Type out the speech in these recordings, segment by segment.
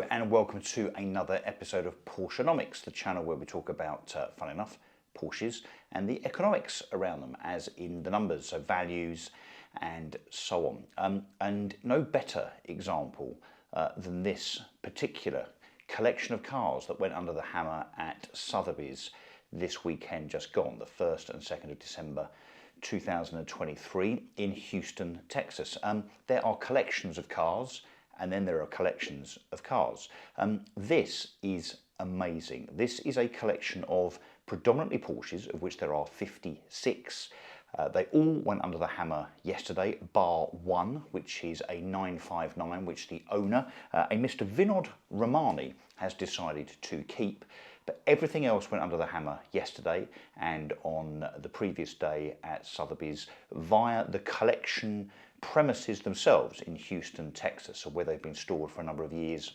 Hello and welcome to another episode of Porschenomics, the channel where we talk about, fun enough, Porsches and the economics around them, as in the numbers, so values and so on. And no better example than this particular collection of cars that went under the hammer at Sotheby's this weekend just gone, the 1st and 2nd of December 2023 in Houston, Texas. There are collections of cars, and then there are collections of cars. This is amazing. This is a collection of predominantly Porsches, of which there are 56. They all went under the hammer yesterday, bar one, which is a 959, which the owner, a Mr. Vinod Ramani, has decided to keep. But everything else went under the hammer yesterday and on the previous day at Sotheby's via the collection premises themselves in Houston, Texas, so where they've been stored for a number of years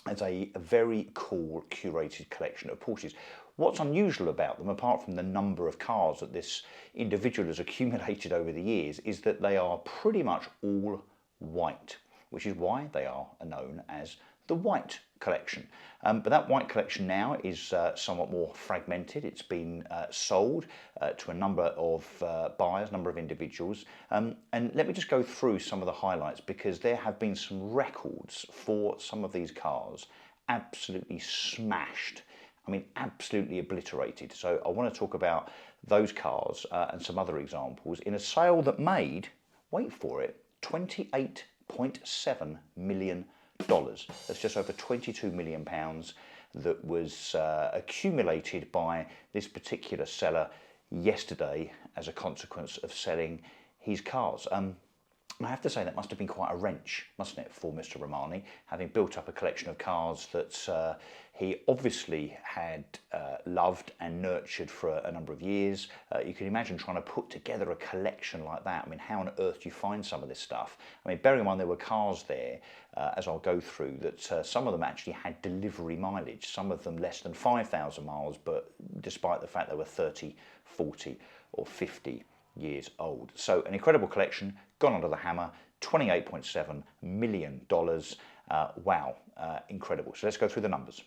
as a very cool curated collection of Porsches. What's unusual about them, apart from the number of cars that this individual has accumulated over the years, is that they are pretty much all white, which is why they are known as the White Collection. But that White Collection now is somewhat more fragmented. It's been sold to a number of buyers, a number of individuals. And let me just go through some of the highlights, because there have been some records for some of these cars absolutely smashed. I mean, absolutely obliterated. So I want to talk about those cars and some other examples in a sale that made, wait for it, $28.7 million. That's just over £22 million that was accumulated by this particular seller yesterday as a consequence of selling his cars. I have to say that must have been quite a wrench, mustn't it, for Mr. Ramani, having built up a collection of cars that he obviously had loved and nurtured for a number of years. You can imagine trying to put together a collection like that. I mean, how on earth do you find some of this stuff? I mean, bearing in mind there were cars there, as I'll go through, that some of them actually had delivery mileage, some of them less than 5,000 miles, but despite the fact they were 30, 40 or 50 years old. So an incredible collection, gone under the hammer, $28.7 million. Wow, incredible. So let's go through the numbers.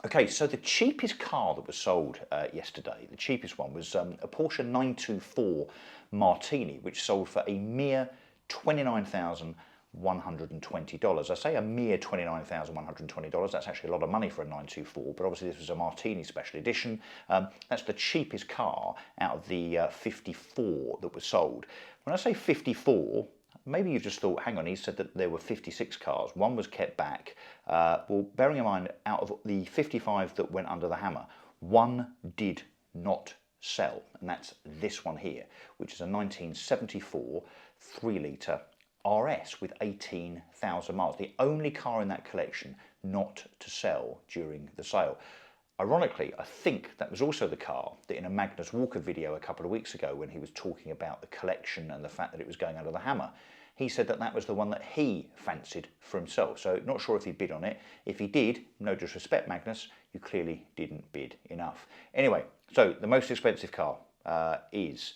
Okay, so the cheapest car that was sold yesterday, the cheapest one, was a Porsche 924 Martini, which sold for a mere $29,120. I say a mere $29,120. That's actually a lot of money for a 924, but obviously this was a Martini special edition. That's the cheapest car out of the 54 that was sold. When I say 54, maybe you just thought, hang on, he said that there were 56 cars. One was kept back. Well, bearing in mind, out of the 55 that went under the hammer, one did not sell, and that's this one here, which is a 1974 3-litre RS with 18,000 miles. The only car in that collection not to sell during the sale. Ironically, I think that was also the car that in a Magnus Walker video a couple of weeks ago, when he was talking about the collection and the fact that it was going under the hammer, he said that that was the one that he fancied for himself. So not sure if he bid on it. If he did, no disrespect, Magnus, you clearly didn't bid enough. Anyway, so the most expensive car is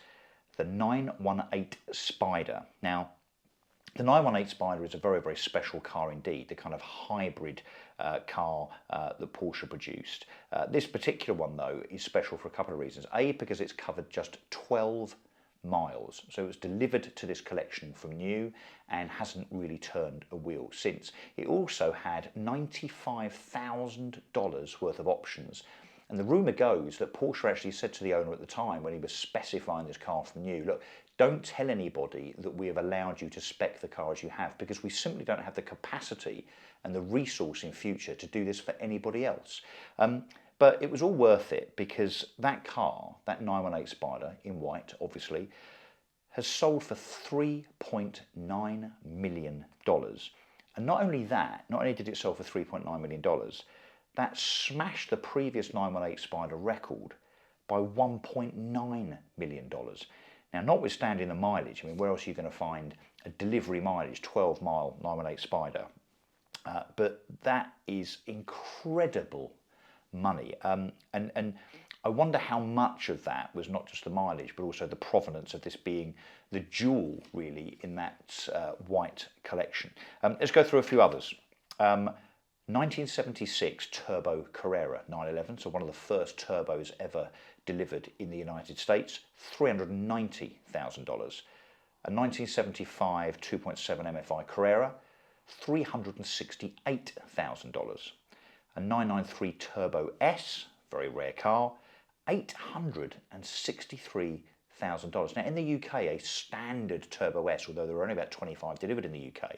the 918 Spyder. Now, the 918 Spyder is a very, very special car indeed, the kind of hybrid car that Porsche produced. This particular one, though, is special for a couple of reasons. A, because it's covered just 12 miles. So it was delivered to this collection from new and hasn't really turned a wheel since. It also had $95,000 worth of options. And the rumour goes that Porsche actually said to the owner at the time, when he was specifying this car from new, look, don't tell anybody that we have allowed you to spec the car as you have, because we simply don't have the capacity and the resource in future to do this for anybody else. But it was all worth it, because that car, that 918 Spyder in white, obviously, has sold for $3.9 million. And not only that, not only did it sell for $3.9 million, that smashed the previous 918 Spyder record by $1.9 million. Now, notwithstanding the mileage, I mean, where else are you going to find a delivery mileage, 12-mile 918 Spyder? But that is incredible money. And I wonder how much of that was not just the mileage, but also the provenance of this being the jewel, really, in that white collection. Let's go through a few others. 1976 Turbo Carrera 911, so one of the first turbos ever delivered in the United States, $390,000. A 1975 2.7 MFI Carrera, $368,000. A 993 Turbo S, very rare car, $863,000. Now in the UK, a standard Turbo S, although there are only about 25 delivered in the UK,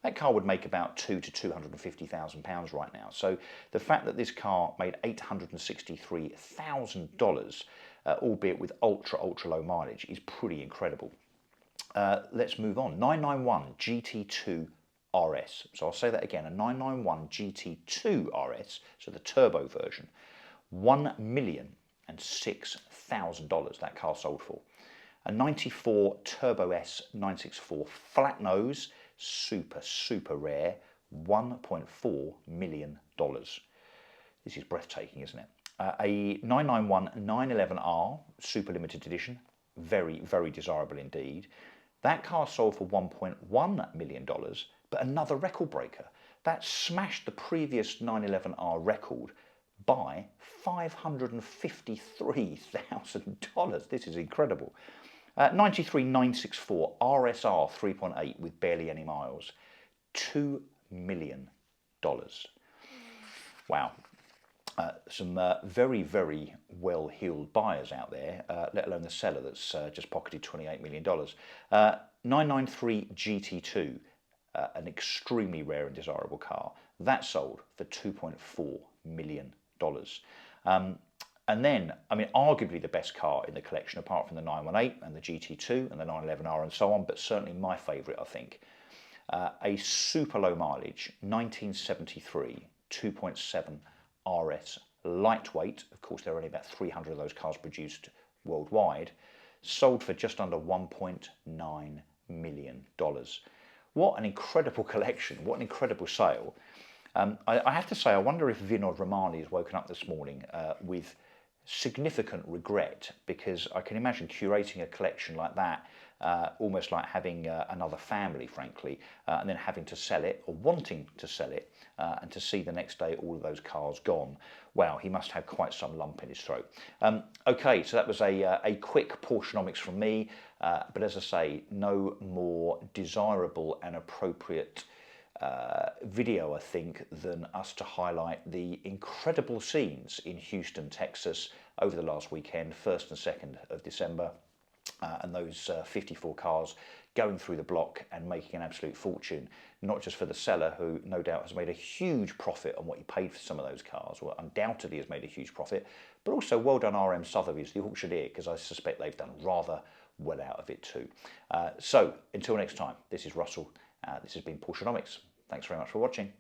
that car would make about £200,000 to £250,000 right now. So the fact that this car made $863,000, albeit with ultra low mileage, is pretty incredible. Let's move on. 991 GT2 RS. So I'll say that again, a 991 GT2 RS, so the turbo version, $1,006,000 that car sold for. A 94 Turbo S 964 flat nose, super rare, $1.4 million. This is breathtaking, isn't it? A 991 911R super limited edition, very desirable indeed. That car sold for $1.1 million, but another record breaker. That smashed the previous 911R record by $553,000. This is incredible. 93 964 RSR 3.8 with barely any miles, $2 million. Wow. Some very well-heeled buyers out there, let alone the seller that's just pocketed $28 million. 993 GT2, an extremely rare and desirable car, that sold for $2.4 million. And then, I mean, arguably the best car in the collection, apart from the 918 and the GT2 and the 911R and so on, but certainly my favourite, I think, a super low mileage 1973 2.7 RS lightweight. Of course, there are only about 300 of those cars produced worldwide, sold for just under $1.9 million. What an incredible collection, what an incredible sale. I have to say, I wonder if Vinod Ramani has woken up this morning with significant regret, because I can imagine curating a collection like that, almost like having another family, frankly, and then having to sell it, or wanting to sell it, and to see the next day all of those cars gone. Wow, he must have quite some lump in his throat. Okay, so that was a quick Porschenomics from me, but as I say, no more desirable and appropriate video, I think, than us to highlight the incredible scenes in Houston, Texas over the last weekend, 1st and 2nd of December, and those 54 cars going through the block and making an absolute fortune, not just for the seller, who no doubt has made a huge profit on what he paid for some of those cars, or undoubtedly has made a huge profit, but also well done RM Sotheby, the auctioneer, because I suspect they've done rather well out of it too. So until next time, this is Russell. This has been Porschenomics. Thanks very much for watching.